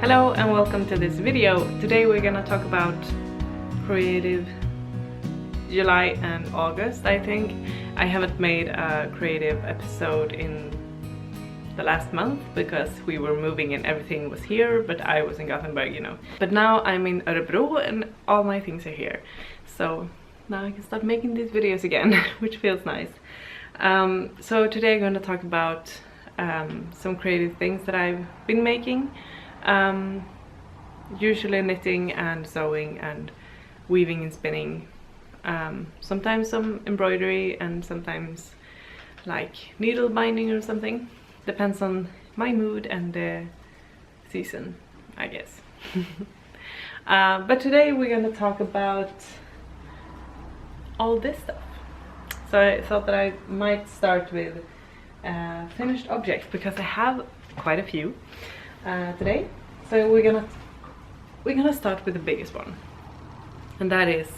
Hello and welcome to this video. Today we're gonna talk about creative July and August, I think. I haven't made a creative episode in the last month because we were moving and everything was here, but I was in Gothenburg, you know. But now I'm in Örebro and all my things are here. So now I can start making these videos again, which feels nice. So today I'm going to talk about some creative things that I've been making. Usually knitting and sewing and weaving and spinning. Sometimes some embroidery and sometimes like needle binding or something. Depends on my mood and the season, I guess. But today we're going to talk about all this stuff. So I thought that I might start with finished objects because I have quite a few today. So we're gonna start with the biggest one, and that is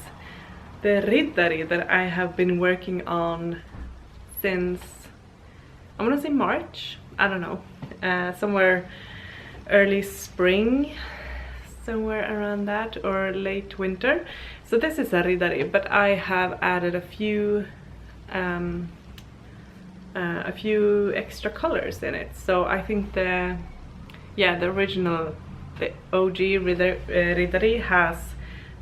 the Riddari that I have been working on since, I'm gonna say March, I don't know, somewhere early spring, somewhere around that, or late winter. So this is a Riddari, but I have added a few extra colors in it. So I think the original, the OG Riddari has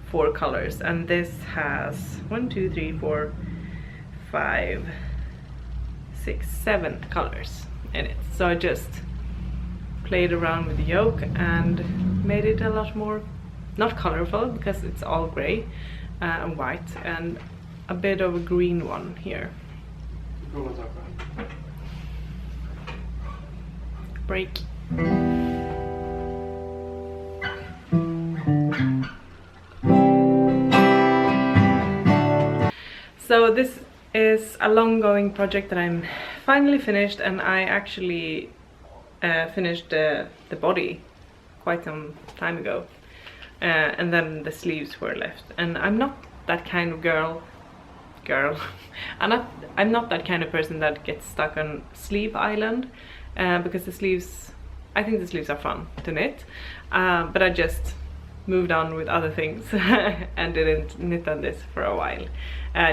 4 colors, and this has 1, 2, 3, 4, 5, 6, 7 colors in it. So I just played around with the yoke and made it a lot more, not colorful because it's all gray and white, and a bit of a green one here. Break. So this is a long-going project that I'm finally finished, and I actually finished the body quite some time ago, and then the sleeves were left. And I'm not that kind of girl. I'm not that kind of person that gets stuck on sleeve island, because the sleeves, I think the sleeves are fun to knit, but I just moved on with other things and didn't knit on this for a while,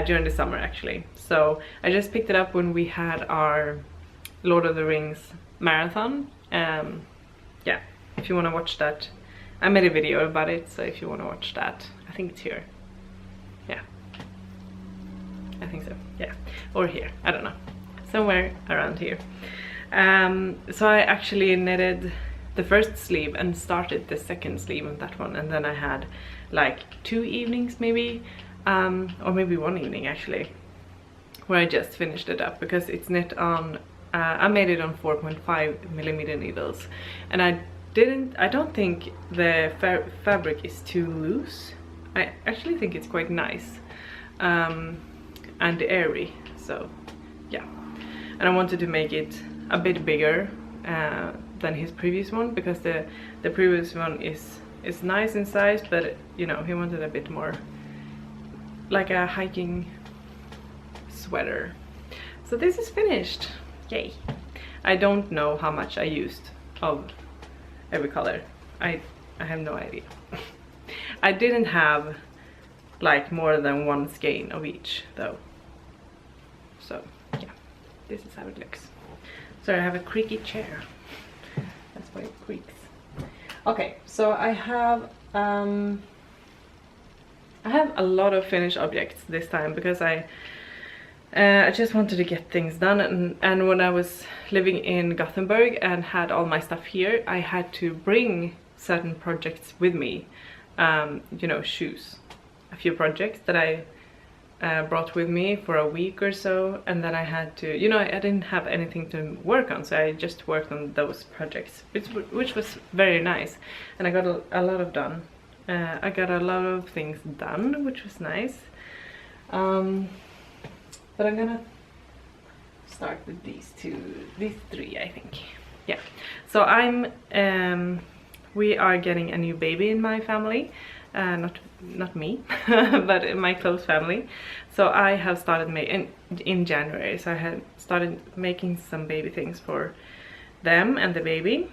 during the summer actually. So I just picked it up when we had our Lord of the Rings marathon. Yeah, if you want to watch that, I made a video about it, so if you want to watch that, I think it's here. Yeah, I think so, yeah, or here, I don't know, somewhere around here. So I actually knitted the first sleeve and started the second sleeve of that one, and then I had like 2 evenings maybe, or maybe 1 evening actually, where I just finished it up because it's knit on, I made it on 4.5mm needles, and I don't think the fabric is too loose. I actually think it's quite nice, and airy, so yeah. And I wanted to make it a bit bigger than his previous one, because the previous one is nice in size, but you know, he wanted a bit more like a hiking sweater. So this is finished, yay. I don't know how much I used of every color. I have no idea. I didn't have like more than 1 skein of each though. So yeah, this is how it looks. So I have a creaky chair. That's why it creaks. Okay, so I have a lot of finished objects this time because I just wanted to get things done, and when I was living in Gothenburg and had all my stuff here, I had to bring certain projects with me. You know, shoes. A few projects that I brought with me for a week or so, and then I had to, you know, I didn't have anything to work on, so I just worked on those projects, which was very nice, and I got a lot of done. I got a lot of things done, which was nice. But I'm gonna start with these 3, I think. Yeah. So we are getting a new baby in my family. Not me, but in my close family. So I have started making in January. So I had started making some baby things for them and the baby.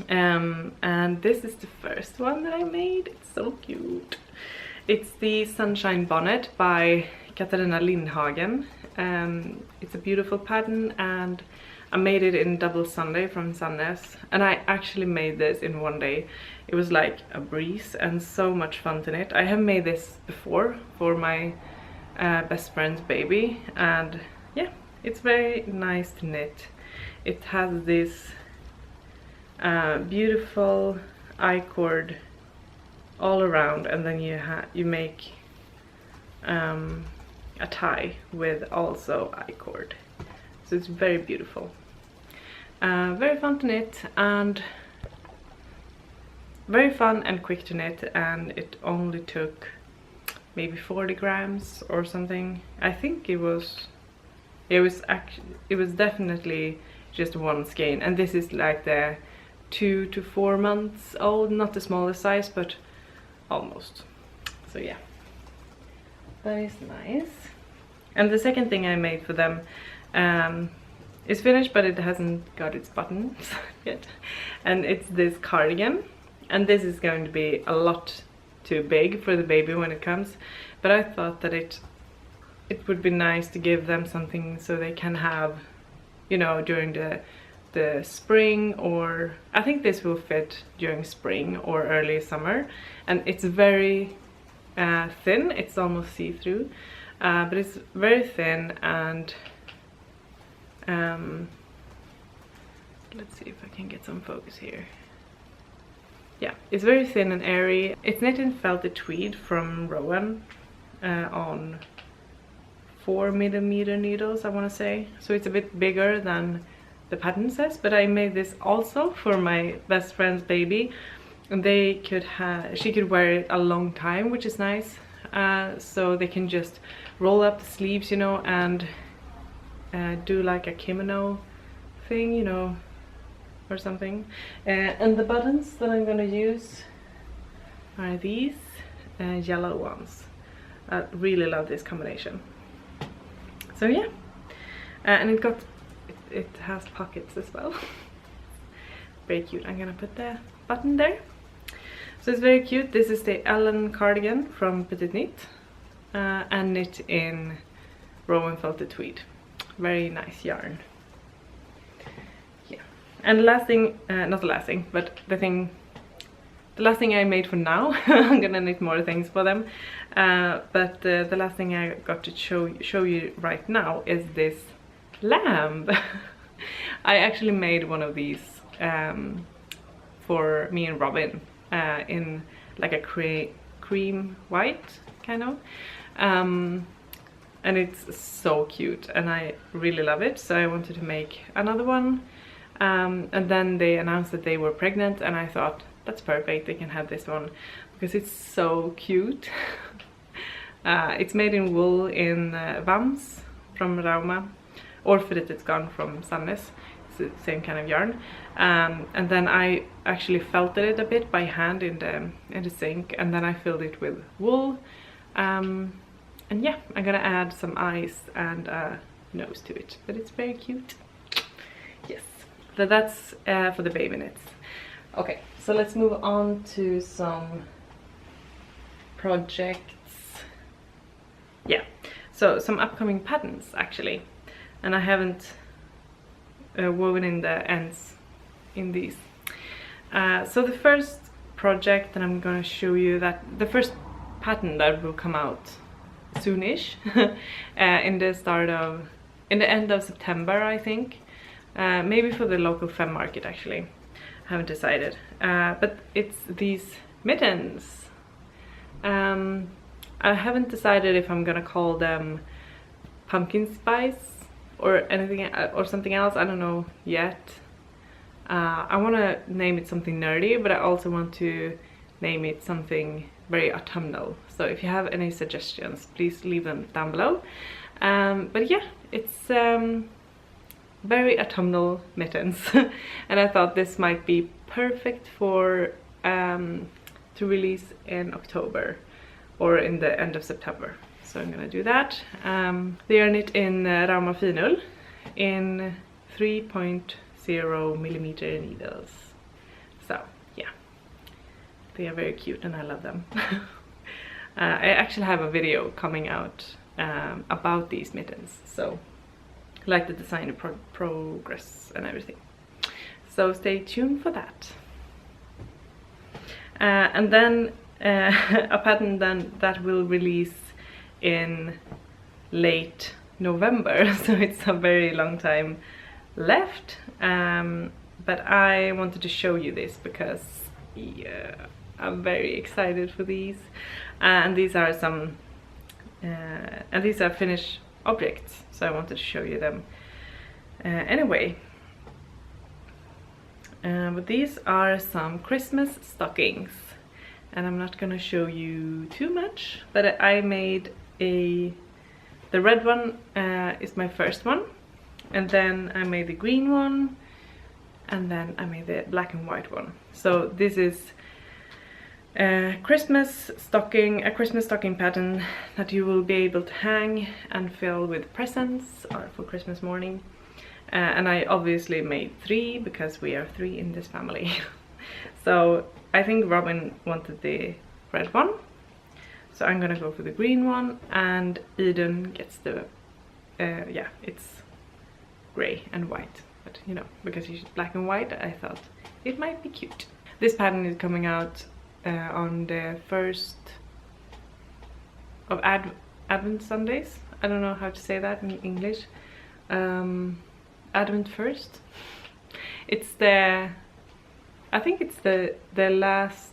And this is the first one that I made. It's so cute. It's the Sunshine Bonnet by Katarina Lindhagen. It's a beautiful pattern, and I made it in double Sunday from Sandnes, and I actually made this in one day. It was like a breeze and so much fun to knit. I have made this before for my best friend's baby, and yeah, it's very nice to knit. It has this beautiful I-cord all around, and then you make a tie with also I-cord, so it's very beautiful. Very fun to knit, and very fun and quick to knit, and it only took maybe 40 grams or something. I think it was definitely just one skein, and this is like the 2 to 4 months old, not the smallest size, but almost. So yeah, that is nice. And the second thing I made for them is finished, but it hasn't got its buttons yet, and it's this cardigan, and this is going to be a lot too big for the baby when it comes, but I thought that it would be nice to give them something so they can have, you know, during the spring, or I think this will fit during spring or early summer. And it's very thin, it's almost see-through, but it's very thin, and let's see if I can get some focus here. Yeah, it's very thin and airy. It's knit in felted tweed from Rowan on 4mm needles, I want to say, so it's a bit bigger than the pattern says. But I made this also for my best friend's baby, and she could wear it a long time, which is nice. So they can just roll up the sleeves, you know, and do like a kimono thing, you know, or something. And the buttons that I'm gonna use are these yellow ones. I really love this combination. So yeah, and it has pockets as well. Very cute. I'm gonna put the button there. So it's very cute. This is the Ellen cardigan from Petit Knit, and knit in Rowan felted tweed. Very nice yarn. Yeah, and the last thing, not the last thing, but the last thing I made for now. I'm gonna knit more things for them, but the last thing I got to show you right now is this lamb. I actually made one of these for me and Robin in like a cream white kind of, and it's so cute and I really love it, so I wanted to make another one. And then they announced that they were pregnant, and I thought that's perfect, they can have this one because it's so cute. It's made in wool in Vams from Rauma, or Fritid's Garn from Sandnes. It's the same kind of yarn. And then I actually felted it a bit by hand in the sink, and then I filled it with wool. And yeah, I'm gonna add some eyes and a nose to it, but it's very cute. Yes, so that's for the baby knits. Okay, so let's move on to some projects. Yeah, so some upcoming patterns actually, and I haven't woven in the ends in these. So the first project that I'm gonna show you, that the first pattern that will come out soonish, in the end of September, I think, maybe for the local fem market actually. I haven't decided, but it's these mittens. I haven't decided if I'm gonna call them pumpkin spice or anything or something else. I don't know yet. I want to name it something nerdy, but I also want to name it something very autumnal. So if you have any suggestions, please leave them down below. But yeah, it's very autumnal mittens, and I thought this might be perfect for to release in October or in the end of September. So I'm gonna do that. They are knit in Rauma Finull in 3.0mm needles. They are very cute and I love them. I actually have a video coming out about these mittens, so like the design progress and everything. So stay tuned for that. And then a pattern then that will release in late November, so it's a very long time left, but I wanted to show you this because yeah, I'm very excited for these, and these are some and these are finished objects, so I wanted to show you them anyway. But these are some Christmas stockings, and I'm not gonna show you too much, but I made the red one is my first one, and then I made the green one, and then I made the black and white one. So this is a Christmas stocking pattern that you will be able to hang and fill with presents or for Christmas morning. And I obviously made 3 because we are 3 in this family. So I think Robin wanted the red one, so I'm gonna go for the green one, and Eden gets the yeah, it's gray and white, but you know, because she's black and white, I thought it might be cute. This pattern is coming out on the 1st of Advent Sundays. I don't know how to say that in English. Advent 1st. It's the, I think it's the last,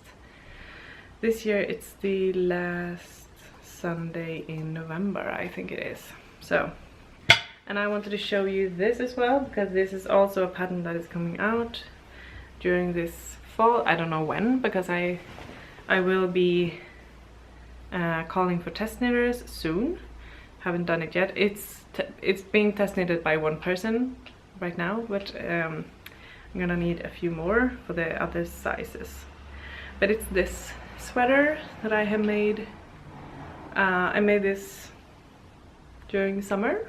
this year it's the last Sunday in November, I think it is. So, and I wanted to show you this as well, because this is also a pattern that is coming out during this fall. I don't know when, because I will be calling for test knitters soon. Haven't done it yet. It's being test knitted by one person right now, but I'm gonna need a few more for the other sizes. But it's this sweater that I have made. I made this during summer,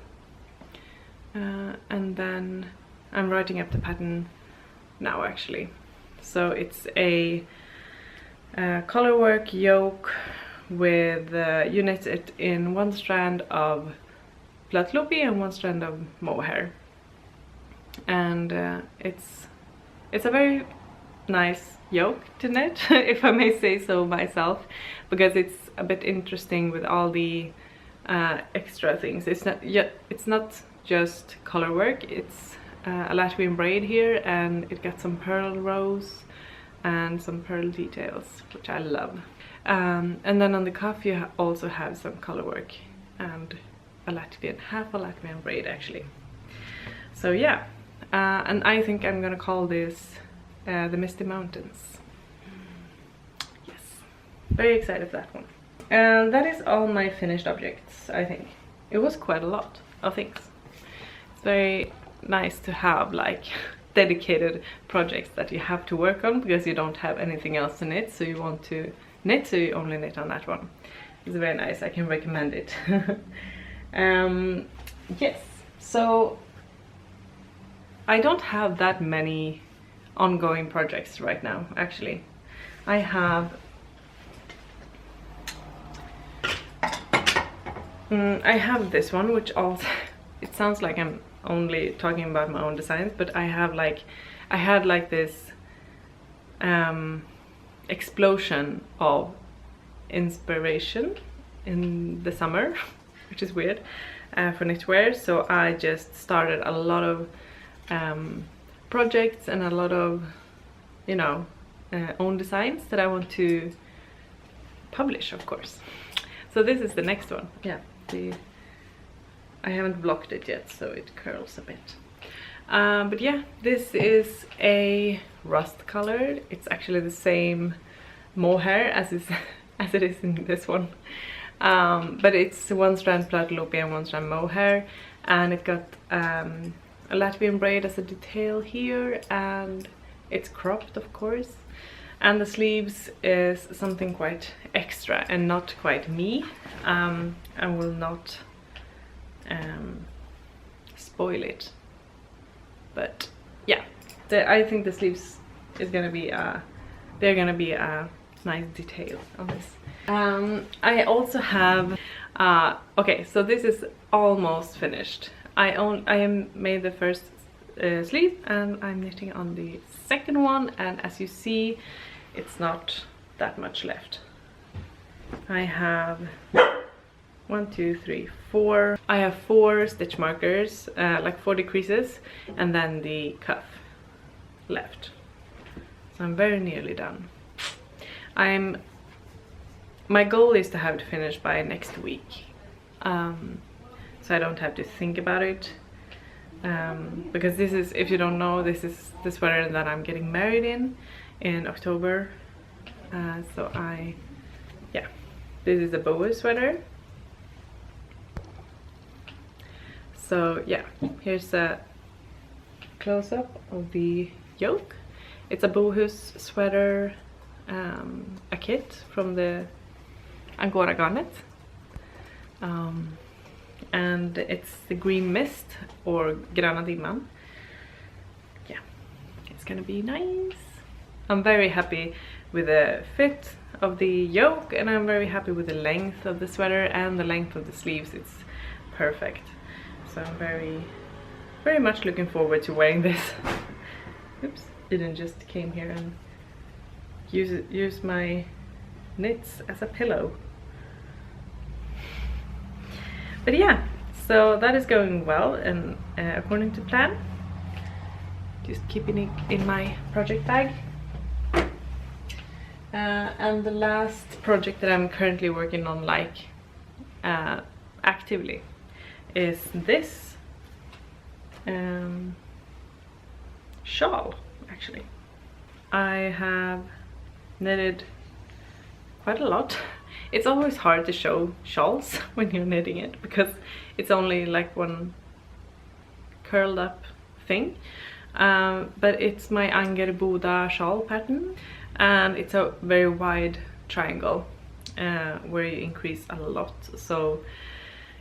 and then I'm writing up the pattern now actually. So it's a colorwork yoke with you knit it in 1 strand of Lettlopi and 1 strand of mohair, and it's a very nice yoke to knit, if I may say so myself, because it's a bit interesting with all the extra things. It's not just color work, it's a Latvian braid here, and it got some pearl rows and some pearl details, which I love. And then on the cuff you also have some color work and half a Latvian braid actually. So yeah, and I think I'm gonna call this the Misty Mountains. Yes, very excited for that one. And that is all my finished objects. I think it was quite a lot of things. It's very nice to have like dedicated projects that you have to work on because you don't have anything else to knit, so you want to knit, so you only knit on that one. It's very nice, I can recommend it. Yes, so I don't have that many ongoing projects right now actually. I have this one, which also it sounds like I'm only talking about my own designs, but I had like this explosion of inspiration in the summer, which is weird, for knitwear. So I just started a lot of projects and a lot of, you know, own designs that I want to publish, of course. So this is the next one. Yeah, I haven't blocked it yet, so it curls a bit. But yeah, this is a rust colored. It's actually the same mohair as it is in this one. But it's 1 strand Lettlopi and 1 strand mohair, and it got a Latvian braid as a detail here, and it's cropped, of course. And the sleeves is something quite extra and not quite me. I will not spoil it, but yeah, I think the sleeves is gonna be they're gonna be a nice detail on this. I also have okay, so this is almost finished. I made the first sleeve and I'm knitting on the second one, and as you see it's not that much left. I have 1, 2, 3, 4. I have 4 stitch markers, like 4 decreases, and then the cuff left. So I'm very nearly done. My goal is to have it finished by next week, so I don't have to think about it, because this is, if you don't know, this is the sweater that I'm getting married in October. So yeah, this is a boho sweater. So yeah, here's a close-up of the yoke. It's a bohus sweater, a kit from the Angora garnet, and it's the green mist or gröna dimman. Yeah, it's gonna be nice. I'm very happy with the fit of the yoke, and I'm very happy with the length of the sweater and the length of the sleeves. It's perfect. So I'm very much looking forward to wearing this. Oops, Eden just came here and use my knits as a pillow. But yeah, so that is going well and according to plan. Just keeping it in my project bag. And the last project that I'm currently working on, like actively, is this shawl. Actually, I have knitted quite a lot. It's always hard to show shawls when you're knitting it because it's only like one curled up thing, but it's my Angora shawl pattern, and it's a very wide triangle where you increase a lot, so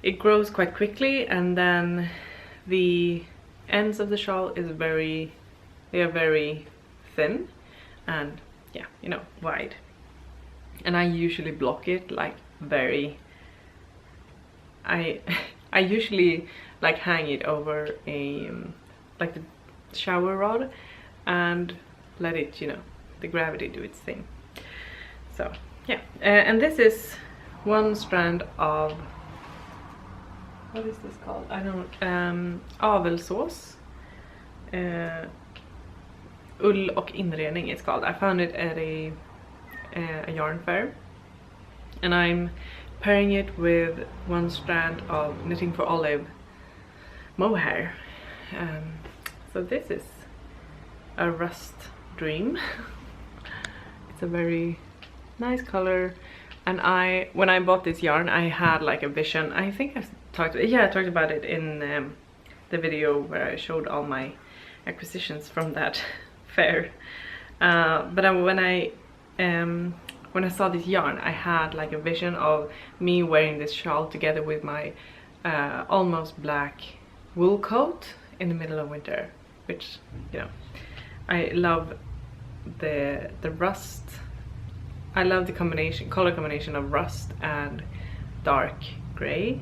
it grows quite quickly, and then the ends of the shawl is very thin and, yeah, you know, wide. And I usually block it like I usually like hang it over a like the shower rod and let it, you know, the gravity do its thing. So yeah, and this is one strand of, what is this called? I don't avelsås. Ull och inredning it's called. I found it at a yarn fair, and I'm pairing it with one strand of Knitting for Olive mohair. So this is a rust dream. It's a very nice color, and when I bought this yarn I had like a vision. I think I talked about it in the video where I showed all my acquisitions from that fair. But when I saw this yarn, I had like a vision of me wearing this shawl together with my almost black wool coat in the middle of winter, which, you know, I love the rust. I love the color combination of rust and dark gray.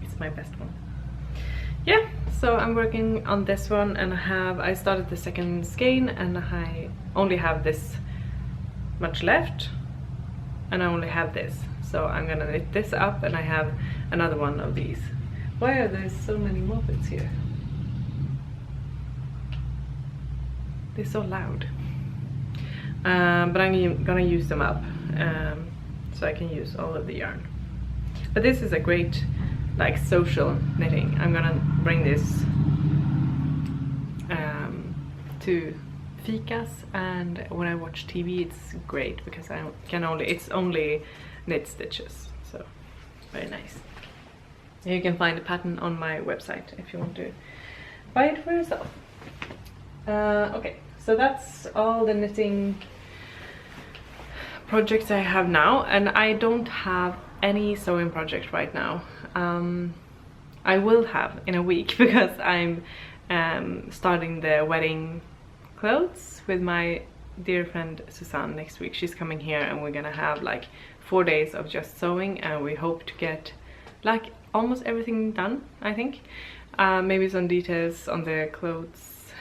It's my best one. Yeah, so I'm working on this one, and I started the second skein, and I only have this much left, and I only have this, so I'm gonna knit this up, and I have another one of these. Why are there so many mopeds here? They're so loud. But I'm gonna use them up, so I can use all of the yarn. But this is a great like social knitting. I'm gonna bring this to fikas, and when I watch TV it's great because it's only knit stitches, so very nice. You can find the pattern on my website if you want to buy it for yourself. Okay, so that's all the knitting projects I have now, and I don't have any sewing project right now. I will have in a week because I'm starting the wedding clothes with my dear friend Susanne next week. She's coming here and we're gonna have like 4 days of just sewing, and we hope to get like almost everything done, I think. Maybe some details on the clothes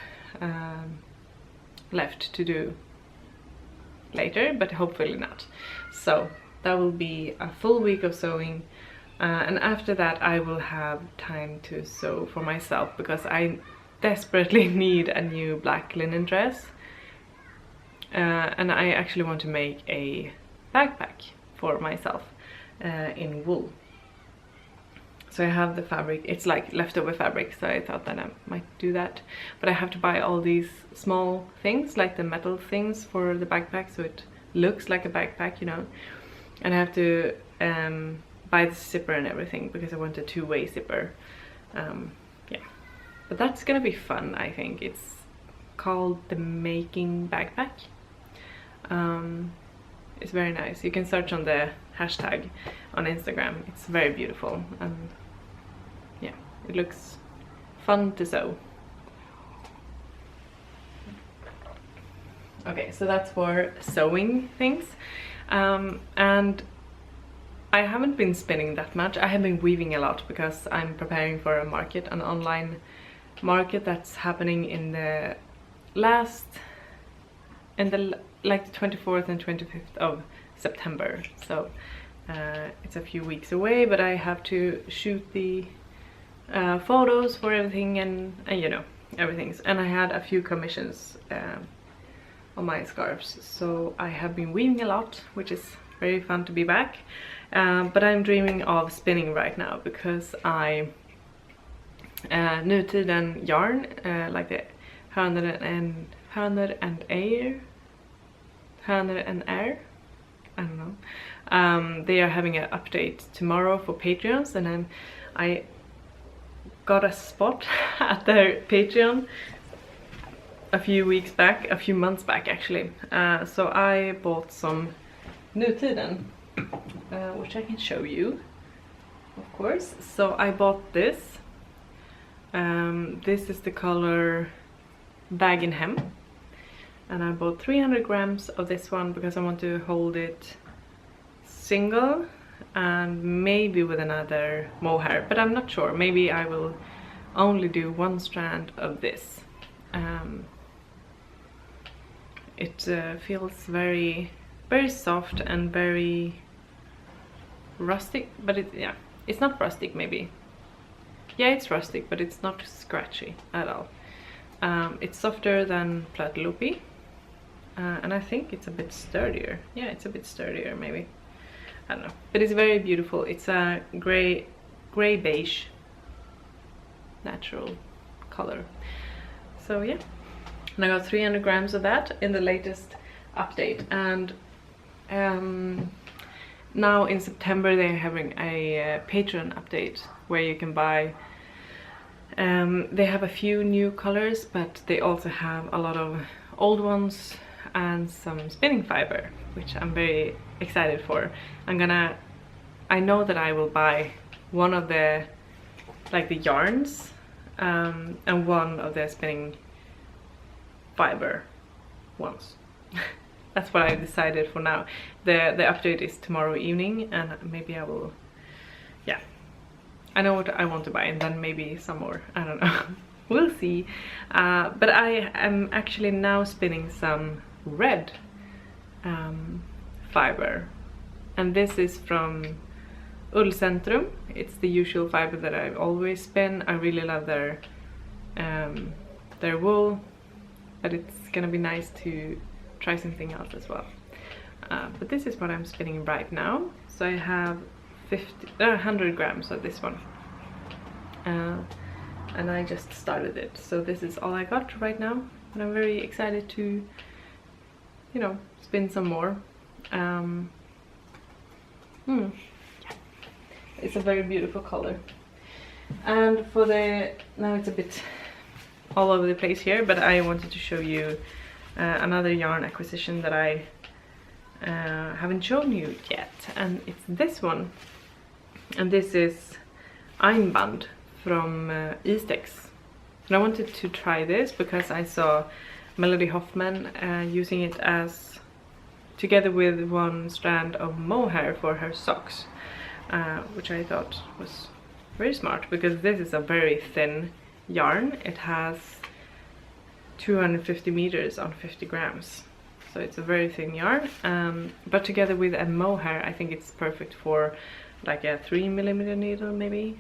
left to do later, but hopefully not. So that will be a full week of sewing, and after that I will have time to sew for myself, because I desperately need a new black linen dress, and I actually want to make a backpack for myself in wool. So I have the fabric, it's like leftover fabric, so I thought that I might do that. But I have to buy all these small things, like the metal things for the backpack, so it looks like a backpack, you know. And I have to buy the zipper and everything, because I want a two-way zipper. Yeah, but that's gonna be fun, I think. It's called the Making Backpack. It's very nice. You can search on the hashtag on Instagram. It's very beautiful, and yeah, it looks fun to sew. Okay, so that's for sewing things, and I haven't been spinning that much. I have been weaving a lot because I'm preparing for a market, an online market that's happening in the like the 24th and 25th of September. So it's a few weeks away, but I have to shoot the photos for everything, and you know, everything. And I had a few commissions on my scarves, so I have been weaving a lot, which is very fun to be back. But I'm dreaming of spinning right now, because I Nutiden yarn, like the Höner and Air, I don't know. They are having an update tomorrow for Patreons, and then I got a spot at their Patreon a few months back actually. So I bought some Nutiden, which I can show you, of course. So I bought this. This is the color Bag in Hem, and I bought 300 grams of this one because I want to hold it single and maybe with another mohair, but I'm not sure. Maybe I will only do one strand of this. It feels very soft and very rustic, but it's not rustic. Maybe, yeah, it's rustic, but it's not scratchy at all. It's softer than Lettlopi, and I think it's a bit sturdier. Yeah, it's a bit sturdier, maybe. I don't know, but it's very beautiful. It's a gray beige natural color. So yeah, and I got 300 grams of that in the latest update. And now in September they're having a Patreon update where you can buy. They have a few new colors, but they also have a lot of old ones and some spinning fiber, which I'm very excited for. I know that I will buy one of the yarns and one of the spinning fiber ones. That's what I decided for now. The update is tomorrow evening, and maybe I will, yeah, I know what I want to buy, and then maybe some more, I don't know. We'll see. But I am actually now spinning some red fiber, and this is from Ullcentrum. It's the usual fiber that I always spin. I really love their wool, but it's gonna be nice to try something else as well. But this is what I'm spinning right now. So I have 100 grams of this one, and I just started it. So this is all I got right now, but I'm very excited to, you know, spin some more. Yeah. It's a very beautiful color. And for now it's a bit all over the place here, but I wanted to show you another yarn acquisition that I haven't shown you yet, and it's this one. And this is Einband from Istex. And I wanted to try this because I saw Melody Hoffman, using it as together with one strand of mohair for her socks, which I thought was very smart because this is a very thin yarn. It has 250 meters on 50 grams, so it's a very thin yarn, but together with a mohair I think it's perfect for like a 3mm needle maybe.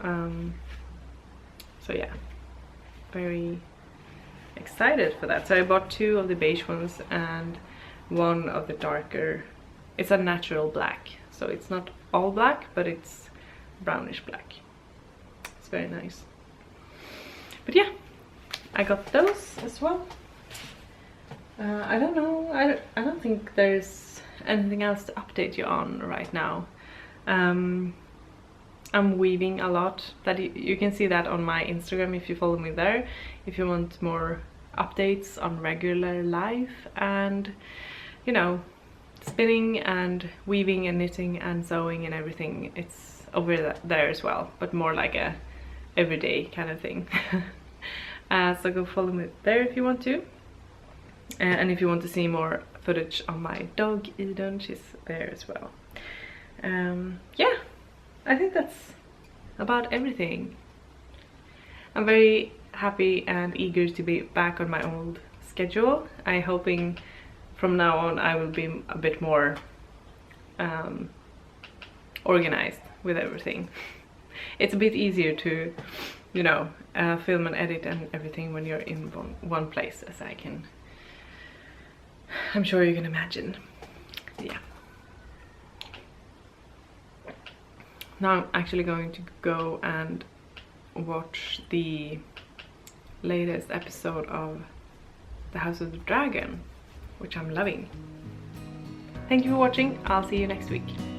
So yeah, very excited for that. So I bought 2 of the beige ones and 1 of the darker, it's a natural black, so it's not all black but it's brownish black. It's very nice. But yeah, I got those as well. I don't know, I don't think there's anything else to update you on right now. I'm weaving a lot. That you can see that on my Instagram if you follow me there, if you want more updates on regular life and, you know, spinning and weaving and knitting and sewing and everything. It's over there as well, but more like a everyday kind of thing. So go follow me there if you want to, and if you want to see more footage on my dog Eden, she's there as well. Yeah, I think that's about everything. I'm very happy and eager to be back on my old schedule. I'm hoping from now on I will be a bit more organized with everything. It's a bit easier to, you know, film and edit and everything when you're in one place, as I'm sure you can imagine. Yeah. Now I'm actually going to go and watch the latest episode of The House of the Dragon, which I'm loving. Thank you for watching. I'll see you next week.